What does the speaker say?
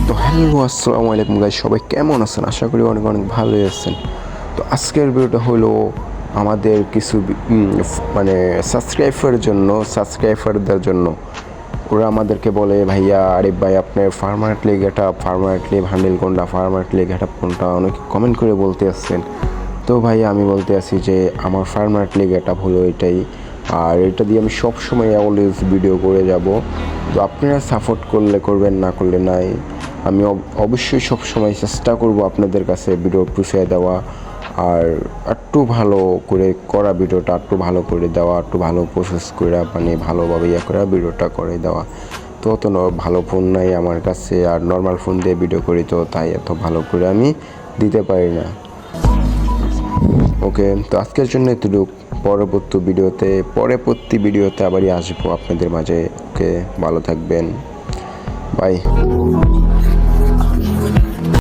তো হ্যালো আসসালামু আলাইকুম গাইস, সবাই কেমন আছেন? আশা করি অনেক অনেক ভালোই আছেন। তো আজকের ভিডিওটা হলো আমাদের কিছু মানে সাবস্ক্রাইবারদের জন্য। ওরা আমাদেরকে বলে, ভাইয়া আরিফ ভাই আপনার ফার্মারেটলি গেট আপ, ফার্মারেটলি হ্যান্ডেল কোনটা, ফার্মারেটলি গেট আপ কোনটা, অনেকে কমেন্ট করে বলতে আসছেন। তো ভাইয়া আমি বলতে আসি যে আমার ফার্মারেটলি গেট আপ হলো এটাই, আর এটা দিয়ে আমি সবসময় অলওয়েজ ভিডিও করে যাব। তো আপনারা সাপোর্ট করলে করবেন, না করলে নাই। আমি অবশ্যই সবসময় চেষ্টা করব আপনাদের কাছে ভিডিও পৌঁছে দেওয়া, আর একটু ভালো করে করা ভিডিওটা, একটু ভালো করে দেওয়া, একটু ভালো প্রসেস করে মানে ভালোভাবে করে ভিডিওটা করে দেওয়া। তো অত ভালো ফোন নাই আমার কাছে, আর নর্মাল ফোন দিয়ে ভিডিও করি, তো তাই এত ভালো করে আমি দিতে পারি না। ওকে, তো আজকের জন্য এতটুকু। পরবর্তী ভিডিওতে আবারই আসবো আপনাদের মাঝে। ওকে, ভালো থাকবেন, বাই।